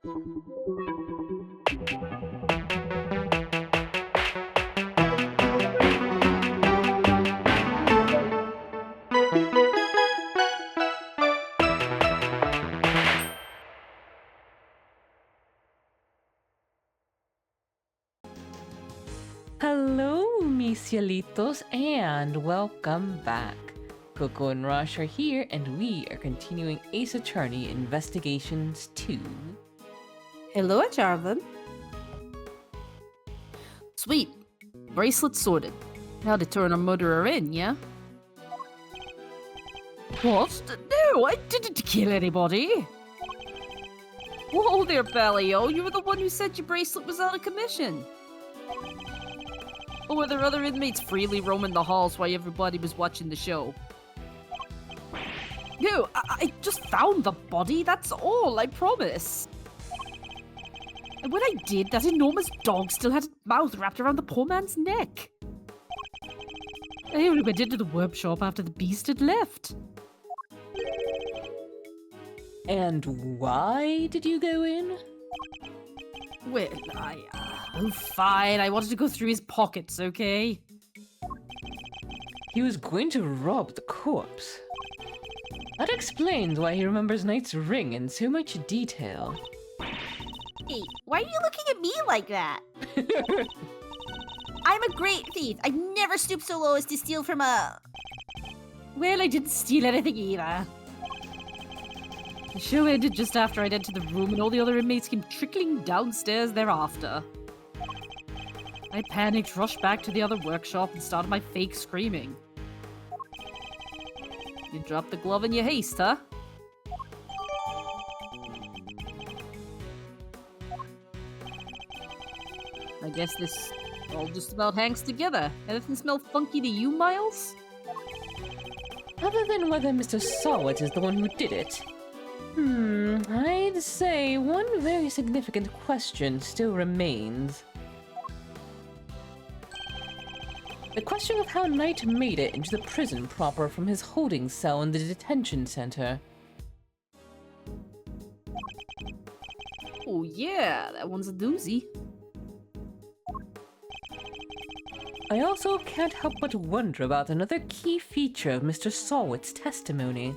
Hello, mis cielitos, and welcome back. Coco and Rosh are here, and we are continuing Ace Attorney Investigations 2. Hello, Jarvan. Sweet. Bracelet sorted. Now to turn our murderer in, yeah? What? No, I didn't kill anybody. Whoa there, Ballio. You were the one who said your bracelet was out of commission. Or were there other inmates freely roaming the halls while everybody was watching the show? No, I just found the body, that's all, I promise. And when I did, that enormous dog still had its mouth wrapped around the poor man's neck. I only went into the workshop after the beast had left. And why did you go in? Well, oh, fine. I wanted to go through his pockets, okay? He was going to rob the corpse. That explains why he remembers Knight's ring in so much detail. Hey, why are you looking at me like that? I'm a great thief. I never stoop so low as to steal from a... Well, I didn't steal anything either. The show ended just after I'd entered the room and all the other inmates came trickling downstairs thereafter. I panicked, rushed back to the other workshop and started my fake screaming. You dropped the glove in your haste, huh? I guess this all just about hangs together. Anything smell funky to you, Miles? Other than whether Mr. Sawit is the one who did it, I'd say one very significant question still remains. The question of how Knight made it into the prison proper from his holding cell in the detention center. Oh yeah, that one's a doozy. I also can't help but wonder about another key feature of Mr. Sawit's testimony.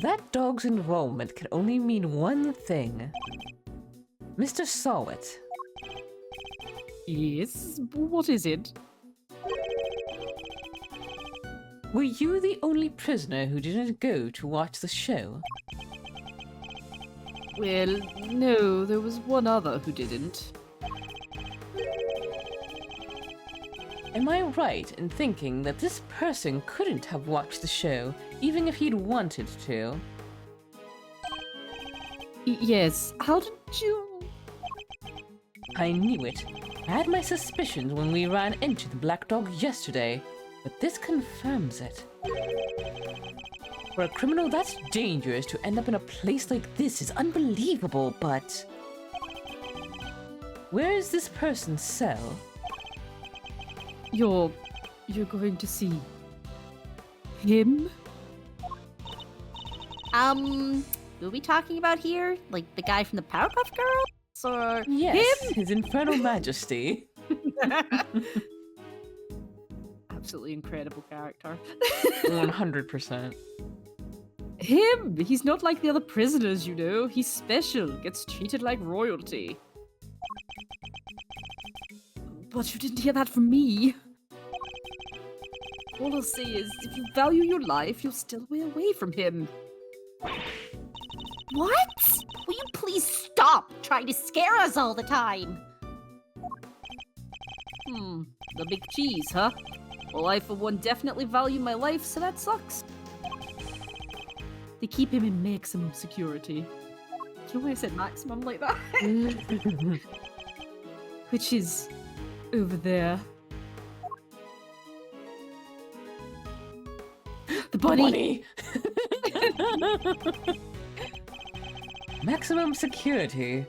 That dog's involvement can only mean one thing. Mr. Sawit. Yes, what is it? Were you the only prisoner who didn't go to watch the show? Well, no, there was one other who didn't. Am I right in thinking that this person couldn't have watched the show, even if he'd wanted to? Yes, how did you... I knew it. I had my suspicions when we ran into the black dog yesterday, but this confirms it. For a criminal that's dangerous to end up in a place like this is unbelievable, but... Where is this person's cell? You're going to see... him? Who are we talking about here? Like the guy from the Powerpuff Girls? Or Yes, him? His Infernal Majesty. Absolutely incredible character. 100%. Him! He's not like the other prisoners, you know. He's special, gets treated like royalty. But you didn't hear that from me. All I'll say is, if you value your life, you'll still stay away from him. What? Will you please stop trying to scare us all the time? The big cheese, huh? Well, I for one definitely value my life, so that sucks. They keep him in maximum security. Do you know why I said maximum like that? Which is over there. The bunny! Maximum security.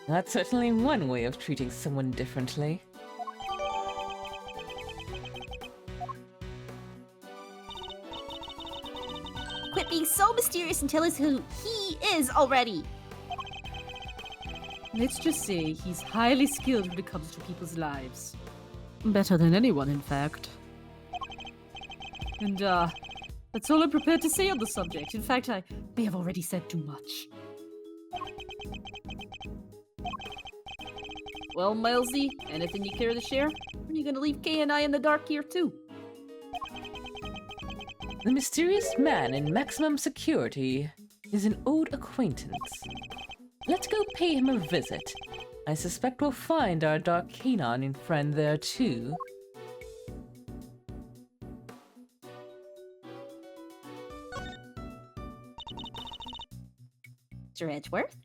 That's certainly one way of treating someone differently. quit being so mysterious and tell us who he is already. Let's just say he's highly skilled when it comes to people's lives. Better than anyone, in fact. And, that's all I'm prepared to say on the subject. In fact, I may have already said too much. Well, Milesy, anything you care to share? Or are you gonna leave Kay and I in the dark here, too? The mysterious man in maximum security is an old acquaintance. Let's go pay him a visit. I suspect we'll find our dark canine friend there too. Mr. Edgeworth?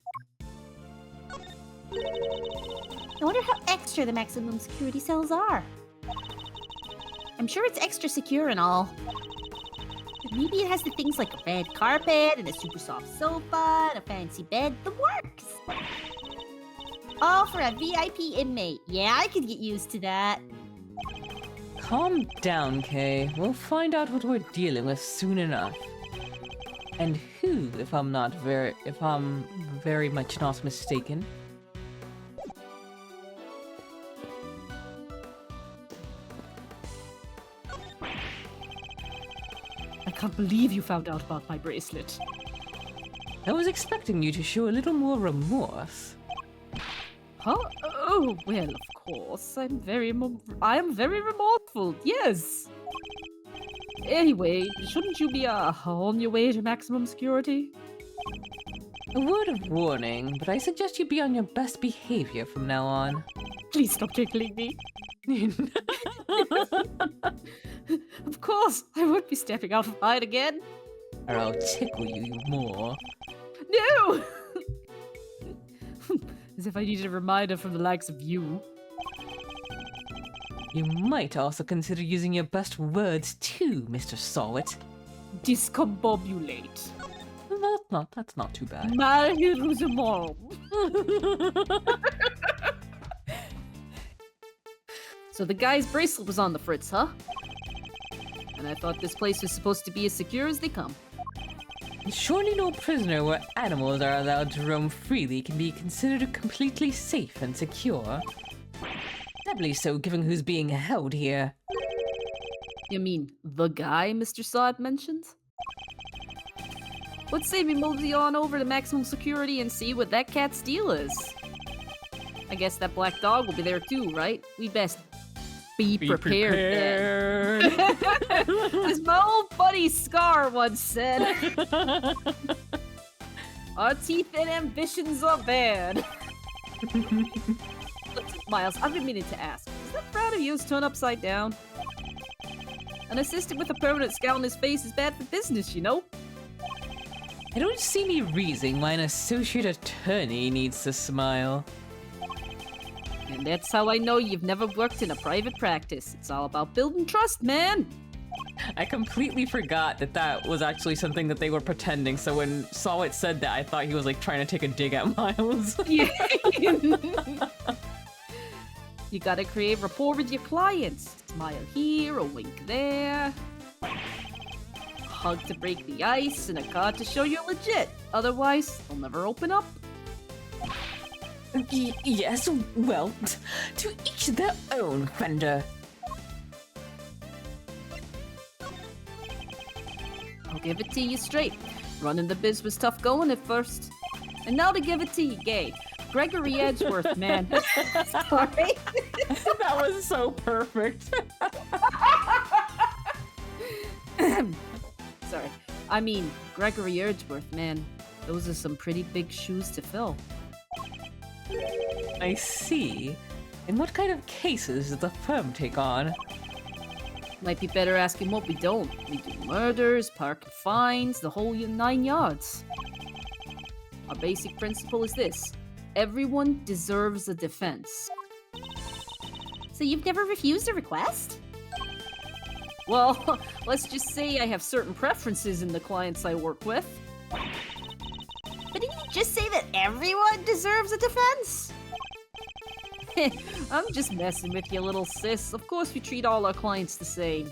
I wonder how extra the maximum security cells are. I'm sure it's extra secure and all. But maybe it has the things like a red carpet and a super soft sofa and a fancy bed. The works! All for a VIP inmate. Yeah, I could get used to that. Calm down, Kay. We'll find out what we're dealing with soon enough. And who, if I'm very much not mistaken. I can't believe you found out about my bracelet. I was expecting you to show a little more remorse. Huh? Oh, well, of course. I am very remorseful, yes. Anyway, shouldn't you be on your way to maximum security? A word of warning, but I suggest you be on your best behavior from now on. Please stop tickling me. Of course, I won't be stepping out of line again. Or I'll tickle you more. No! As if I needed a reminder from the likes of you. You might also consider using your best words too, Mr. Sawit. Discombobulate. That's not too bad. Malheureusement. So the guy's bracelet was on the fritz, huh? And I thought this place was supposed to be as secure as they come. Surely no prisoner where animals are allowed to roam freely can be considered completely safe and secure. Doubly so given who's being held here. You mean the guy Mr. Sod mentioned? Let's say we mosey on over to maximum security and see what that cat's deal is. I guess that black dog will be there too, right? We best be prepared. Then. As my old buddy Scar once said, our teeth and ambitions are bad. Miles, I've been meaning to ask, is that frown of yours turned upside down? An assistant with a permanent scowl on his face is bad for business, you know? I don't see any reason why an associate attorney needs to smile. And that's how I know you've never worked in a private practice. It's all about building trust, man! I completely forgot that was actually something that they were pretending, so when Sawit said that, I thought he was like trying to take a dig at Miles. Yeah. You gotta create rapport with your clients. Smile here, a wink there. A hug to break the ice, and a card to show you're legit. Otherwise, they'll never open up. Yes, well, to each their own, Fender. I'll give it to you straight. Running the biz was tough going at first. And now to give it to you, Gay. Gregory Edgeworth, man. Sorry. That was so perfect. Sorry. I mean, Gregory Edgeworth, man. Those are some pretty big shoes to fill. I see. And what kind of cases does the firm take on? Might be better asking what we don't. We do murders, park and fines, the whole 9 yards. Our basic principle is this. Everyone deserves a defense. So you've never refused a request? Well, let's just say I have certain preferences in the clients I work with. But didn't you just say that everyone deserves a defense? I'm just messing with you, little sis. Of course we treat all our clients the same.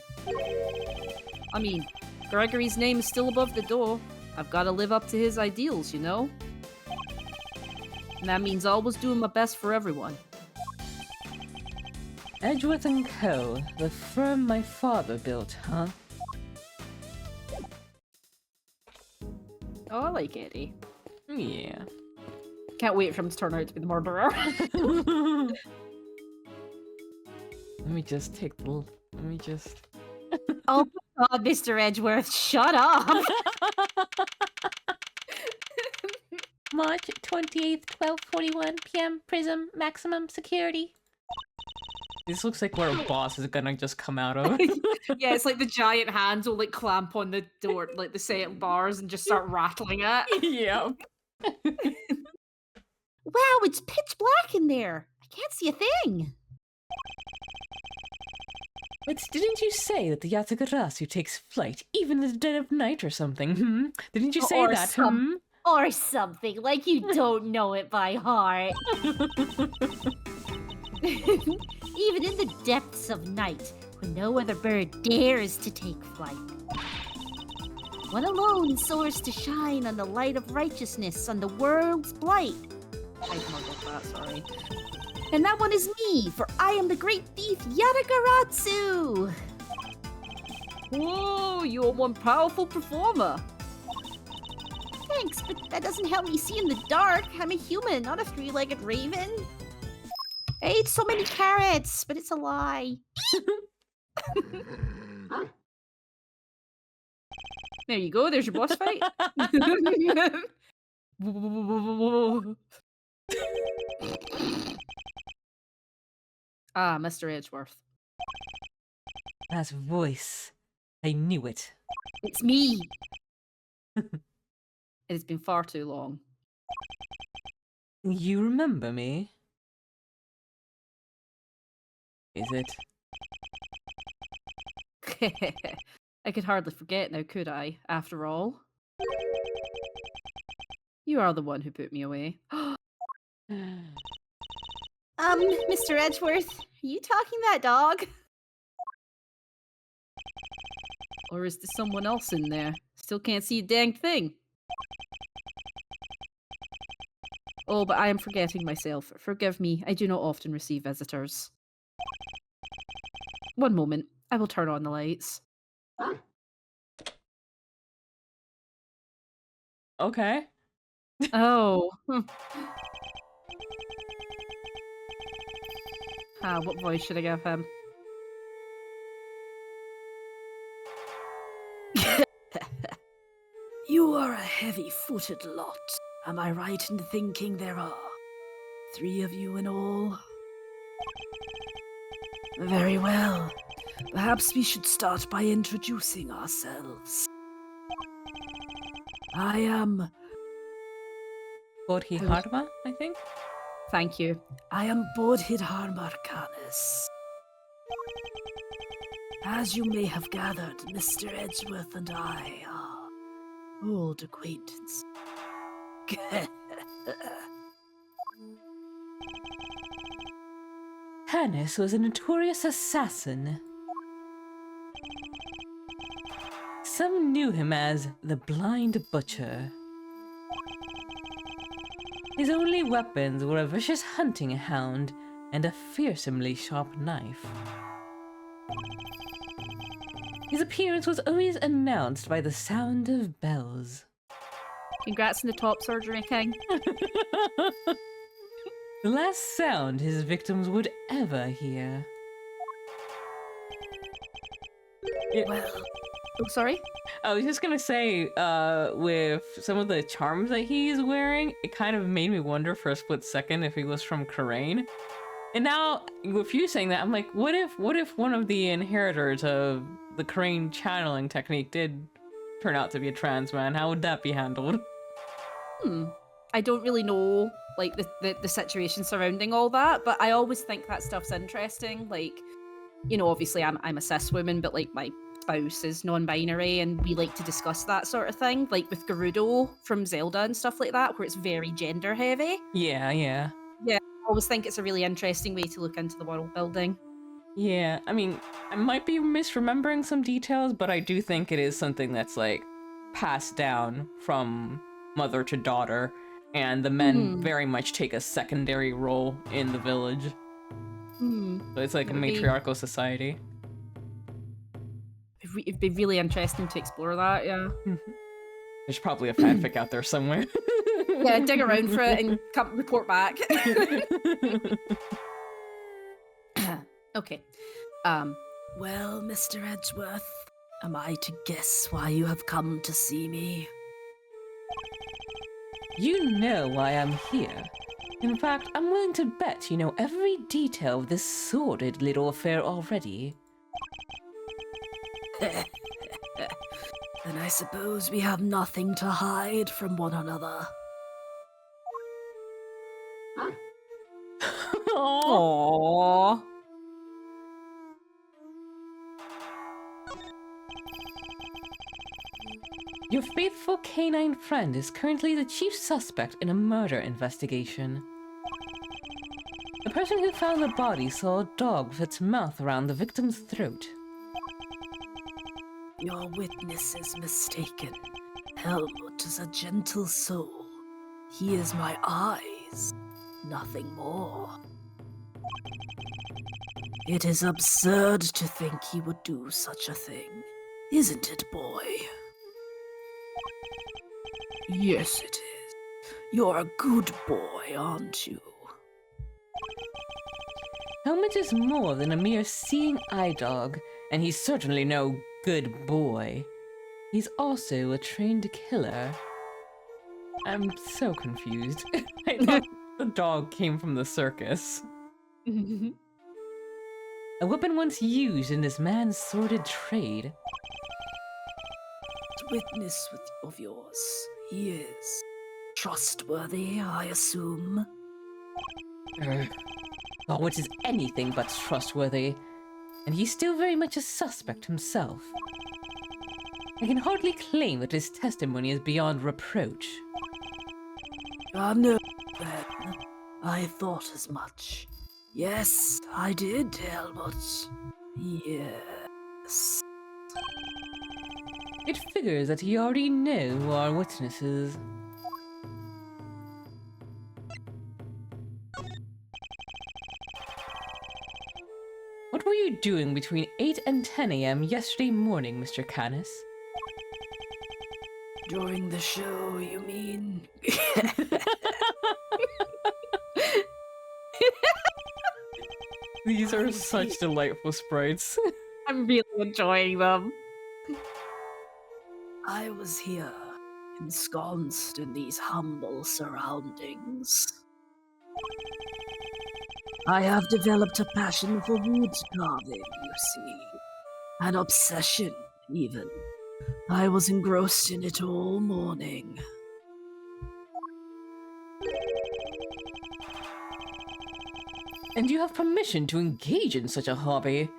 I mean, Gregory's name is still above the door. I've got to live up to his ideals, you know? And that means always doing my best for everyone. Edgeworth and Co., the firm my father built, huh? Oh, I like Eddie. Yeah. Can't wait for him to turn out to be the murderer. Let me just take the... Let me just... Oh my god, Mr. Edgeworth, shut up! March 28th, 12:41 p.m. Prism, maximum security. This looks like where a boss is gonna just come out of. Yeah, it's like the giant hands will like clamp on the door, like the set bars, and just start rattling it. Yep. Wow, it's pitch black in there. I can't see a thing. But didn't you say that the Yatagarasu takes flight even in the dead of night or something? Hmm? Didn't you say Or that? some- Or something, like you don't know it by heart. Even in the depths of night, when no other bird dares to take flight. One alone soars to shine on the light of righteousness on the world's blight. I mumbled that, sorry. And that one is me, for I am the great thief Yatagaratsu! Whoa, you're one powerful performer. Thanks, but that doesn't help me see in the dark. I'm a human, not a three-legged raven. I ate so many carrots, but it's a lie. There you go, there's your boss fight. Ah, Mr. Edgeworth. That voice. I knew it. It's me. It's been far too long. You remember me? Is it? I could hardly forget now, could I, after all? You are the one who put me away. Mr. Edgeworth, are you talking that dog? Or is there someone else in there? Still can't see a dang thing. Oh, but I am forgetting myself. Forgive me, I do not often receive visitors. One moment, I will turn on the lights. Okay. Oh. What voice should I give him? You are a heavy-footed lot. Am I right in thinking there are 3 of you in all? Very well. Perhaps we should start by introducing ourselves. I am... Bodhidharma, I think? Thank you. I am Bodhidharma Canis. As you may have gathered, Mr. Edgeworth and I are old acquaintance. Hannes was a notorious assassin. Some knew him as the Blind Butcher. His only weapons were a vicious hunting hound and a fearsomely sharp knife. His appearance was always announced by the sound of bells. Congrats on the top surgery, King. The last sound his victims would ever hear. Well... Oh, sorry? I was just gonna say, with some of the charms that he's wearing, it kind of made me wonder for a split second if he was from Karain. And now, with you saying that, I'm like, what if one of the inheritors of the Karain channeling technique did turn out to be a trans man? How would that be handled? I don't really know, like, the situation surrounding all that, but I always think that stuff's interesting. Like, you know, obviously I'm a cis woman, but, like, my spouse is non-binary, and we like to discuss that sort of thing, like with Gerudo from Zelda and stuff like that, where it's very gender heavy. Yeah. I always think it's a really interesting way to look into the world building. Yeah, I mean, I might be misremembering some details, but I do think it is something that's like passed down from mother to daughter, and the men Hmm. very much take a secondary role in the village. So it's like It a would be, matriarchal society. it'd be really interesting to explore that, yeah. There's probably a fanfic out there somewhere. Yeah, dig around for it and come report back. Okay. Well, Mr. Edgeworth, am I to guess why you have come to see me? You know why I'm here. In fact, I'm willing to bet you know every detail of this sordid little affair already. Then I suppose we have nothing to hide from one another. Aww. Your faithful canine friend is currently the chief suspect in a murder investigation. The person who found the body saw a dog with its mouth around the victim's throat. Your witness is mistaken. Helmut is a gentle soul. He is my eyes, nothing more. It is absurd to think he would do such a thing, isn't it, boy? Yes, it is. You're a good boy, aren't you? Helmut is more than a mere seeing eye dog, and he's certainly no good boy. He's also a trained killer. I'm so confused. I thought the dog came from the circus. A weapon once used in this man's sordid trade. Witness of yours, he is trustworthy, I assume. Which is anything but trustworthy, and he's still very much a suspect himself. I can hardly claim that his testimony is beyond reproach. No, then. I thought as much. Yes, I did, Helmut. Yes. It figures that you already know who our witnesses. What were you doing between 8 and 10 a.m. yesterday morning, Mr. Canis? During the show, you mean? These are such delightful sprites. I'm really enjoying them. I was here, ensconced in these humble surroundings. I have developed a passion for wood carving, you see. An obsession, even. I was engrossed in it all morning. And you have permission to engage in such a hobby.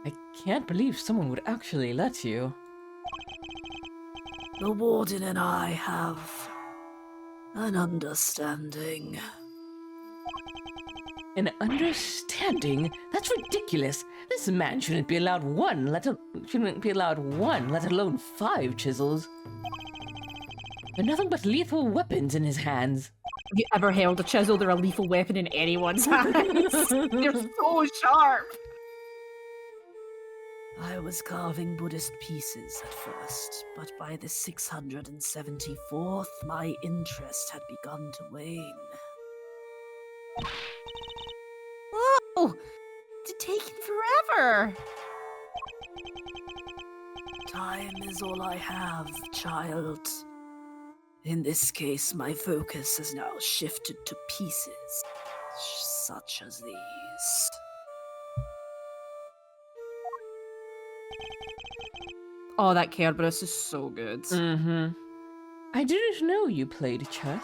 I can't believe someone would actually let you. The warden and I have an understanding. An understanding? That's ridiculous. This man shouldn't be allowed one, let alone 5 chisels. They're nothing but lethal weapons in his hands. Have you ever held a chisel? They're a lethal weapon in anyone's hands. They're so sharp. I was carving Buddhist pieces at first, but by the 674th, my interest had begun to wane. Whoa! It's taken forever! Time is all I have, child. In this case, my focus has now shifted to pieces, such as these. Oh, that Kerberos is so good. Mm-hmm. I didn't know you played chess.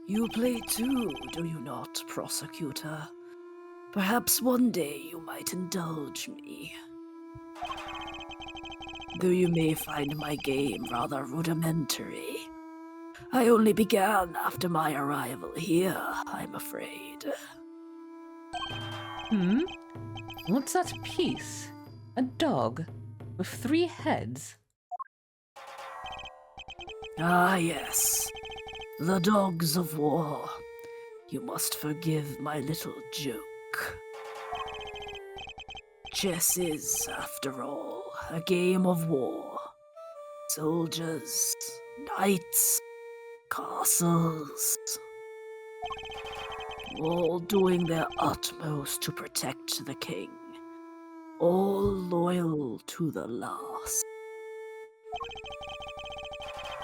You play too, do you not, prosecutor? Perhaps one day you might indulge me. Though you may find my game rather rudimentary. I only began after my arrival here, I'm afraid. What's that piece? A dog with 3 heads. Ah, yes. The dogs of war. You must forgive my little joke. Chess is, after all, a game of war. Soldiers, knights, castles, all doing their utmost to protect the king. All loyal to the last.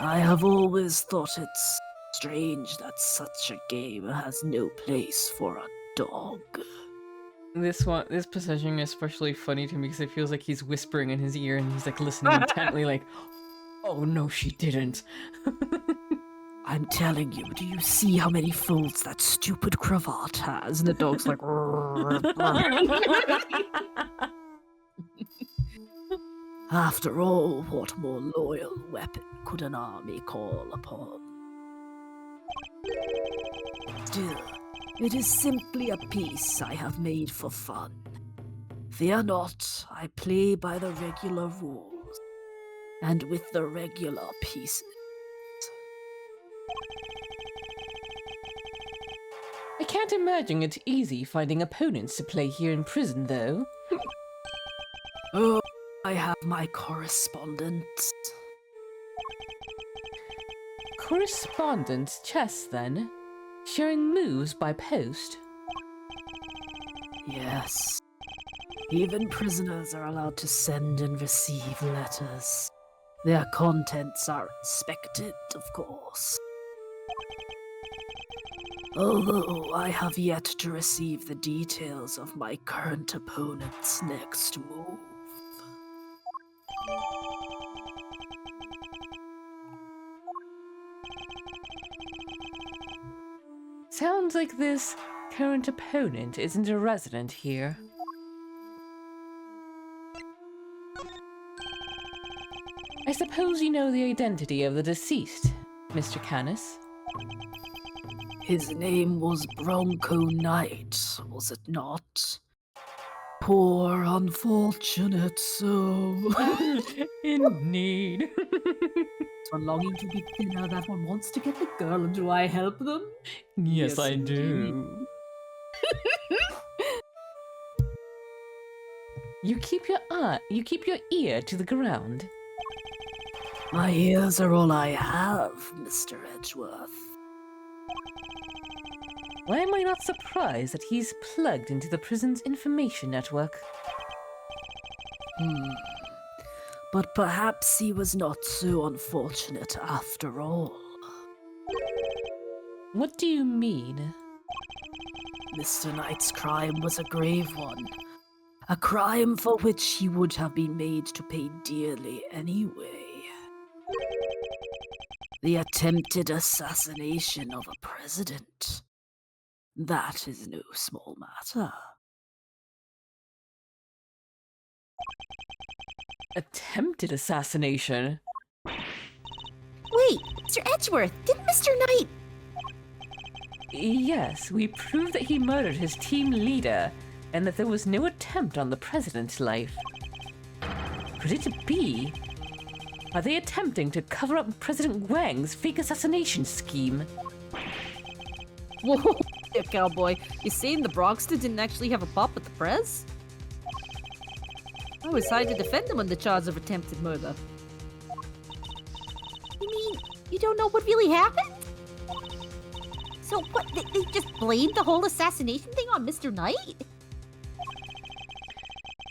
I have always thought it's strange that such a game has no place for a dog. This positioning is especially funny to me because it feels like he's whispering in his ear and he's like listening intently like, oh no she didn't. I'm telling you, do you see how many folds that stupid cravat has? And the dog's like, after all, what more loyal weapon could an army call upon? Still, it is simply a piece I have made for fun. Fear not, I play by the regular rules, and with the regular pieces. I can't imagine it's easy finding opponents to play here in prison, though. Oh, I have my correspondents. Correspondence chess, then? Sharing moves by post? Yes. Even prisoners are allowed to send and receive letters. Their contents are inspected, of course. Although I have yet to receive the details of my current opponent's next move. Sounds like this current opponent isn't a resident here. I suppose you know the identity of the deceased, Mr. Canis? His name was Bronco Knight, was it not? Poor unfortunate soul. In need. One longing to be thinner, that one wants to get the girl, and do I help them? Yes, I indeed. do. You keep your ear to the ground. My ears are all I have, Mr. Edgeworth. Why am I not surprised that he's plugged into the prison's information network? But perhaps he was not so unfortunate after all. What do you mean? Mr. Knight's crime was a grave one. A crime for which he would have been made to pay dearly anyway. The attempted assassination of a president. That is no small matter. Attempted assassination? Wait, Mr. Edgeworth, didn't Mr. Knight... Yes, we proved that he murdered his team leader and that there was no attempt on the president's life. Could it be? Are they attempting to cover up President Wang's fake assassination scheme? Whoa, yeah, cowboy. You saying the Bronxton didn't actually have a pop with the press? I was hired to defend them on the charge of attempted murder. You mean you don't know what really happened? So what, they just blamed the whole assassination thing on Mr. Knight?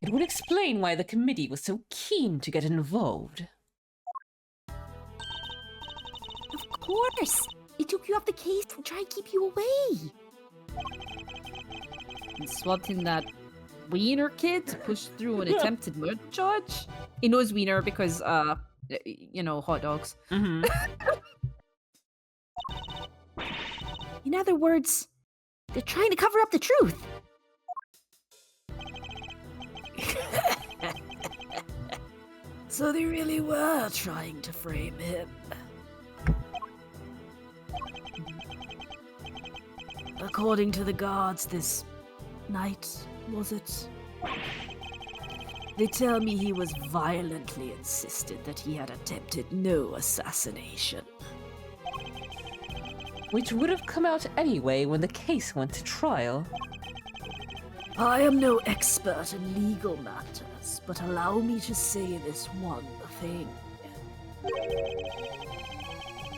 It would explain why the committee was so keen to get involved. Of course! They took you off the case to try and keep you away! And swapped in that Wiener kid to push through an attempted murder charge? He knows Wiener because, you know, hot dogs. Mm-hmm. In other words, they're trying to cover up the truth. So they really were trying to frame him. According to the guards, this Knight was it? They tell me he was violently insisted that he had attempted no assassination. Which would have come out anyway when the case went to trial. I am no expert in legal matters, but allow me to say this one thing.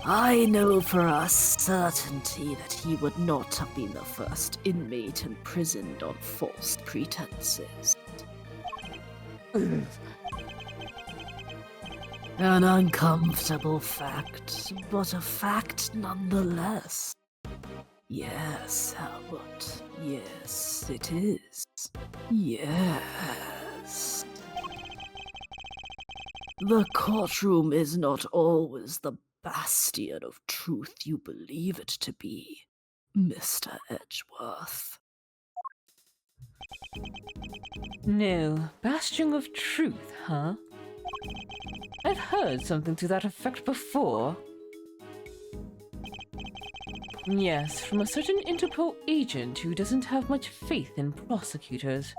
I know for a certainty that he would not have been the first inmate imprisoned on false pretenses. An uncomfortable fact, but a fact nonetheless. Yes, Albert. Yes, it is. Yes. The courtroom is not always the bastion of truth you believe it to be, Mr. Edgeworth. No, bastion of truth, huh? I've heard something to that effect before. Yes, from a certain Interpol agent who doesn't have much faith in prosecutors.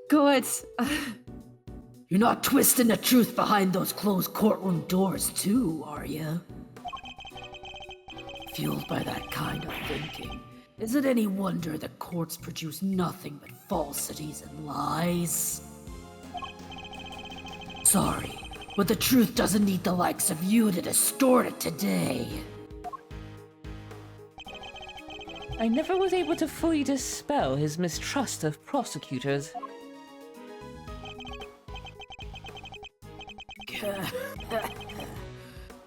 Good. You're not twisting the truth behind those closed courtroom doors, too, are you? Fueled by that kind of thinking, is it any wonder the courts produce nothing but falsities and lies? Sorry, but the truth doesn't need the likes of you to distort it today. I never was able to fully dispel his mistrust of prosecutors.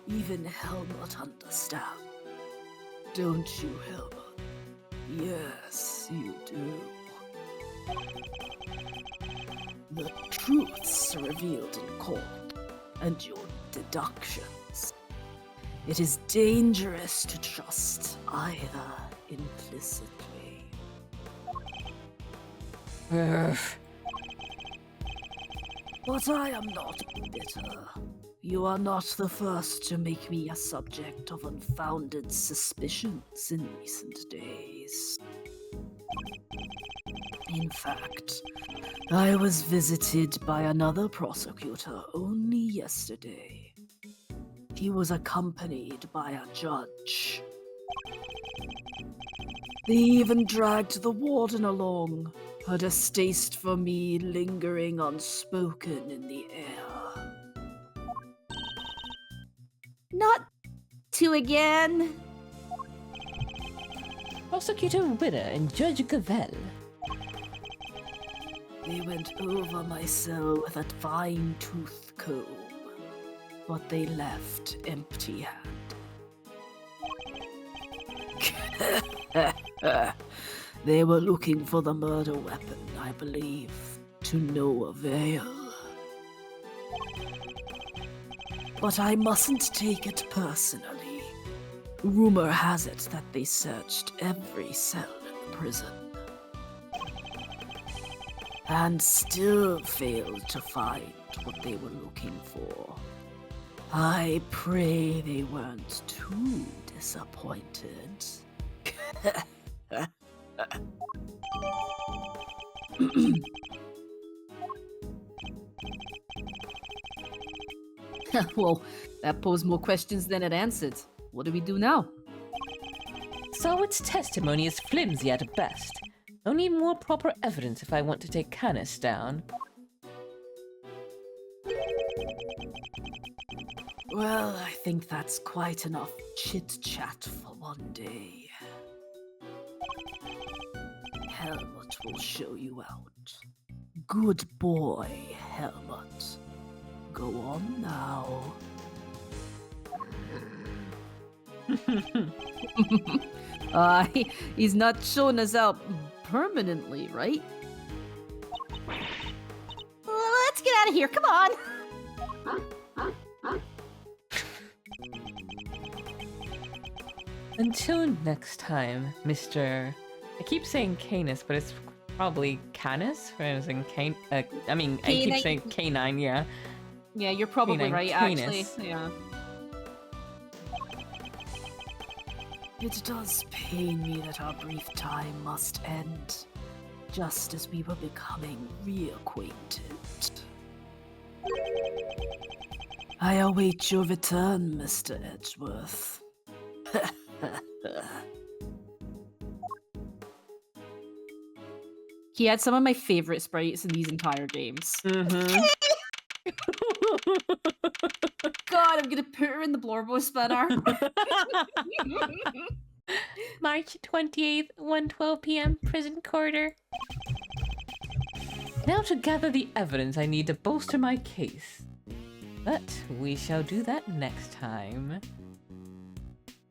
Even Helmut understands. Don't you, Helmut? Yes, you do. The truths revealed in court, and your deductions. It is dangerous to trust either implicitly. But I am not bitter. You are not the first to make me a subject of unfounded suspicions in recent days. In fact, I was visited by another prosecutor only yesterday. He was accompanied by a judge. They even dragged the warden along, her distaste for me lingering unspoken in the air. Not two again. Prosecutor Winner and Judge Gavelle. They went over my cell with a fine-tooth comb, but they left empty-handed. They were looking for the murder weapon, I believe, to no avail. But I mustn't take it personally. Rumor has it that they searched every cell in the prison. And still failed to find what they were looking for. I pray they weren't too disappointed. Well, that posed more questions than it answered. What do we do now? Sarwit's testimony is flimsy at best. I'll need more proper evidence if I want to take Canis down. Well, I think that's quite enough chit-chat for one day. Helmut will show you out. Good boy, Helmut. Go on now. He's not showing us out permanently, right? Let's get out of here. Come on. Until next time, Mr. I keep saying Canis, but it's probably Canis. Or I was saying I keep Canine. saying canine, yeah. Yeah, you're probably Canine right, Canis. actually. Yeah. It does pain me that our brief time must end, just as we were becoming reacquainted. I await your return, Mr. Edgeworth. He had some of my favorite sprites in these entire games. Mm-hmm. God, I'm gonna put her in the Blorbo spinner. March 28th, 1:12 p.m., prison quarter. Now to gather the evidence I need to bolster my case. But we shall do that next time.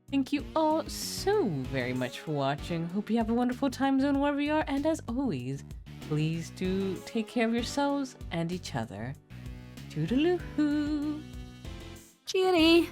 Thank you all so very much for watching. Hope you have a wonderful time zone wherever you are, and as always, please do take care of yourselves and each other. Toodaloo-hoo! Cheery!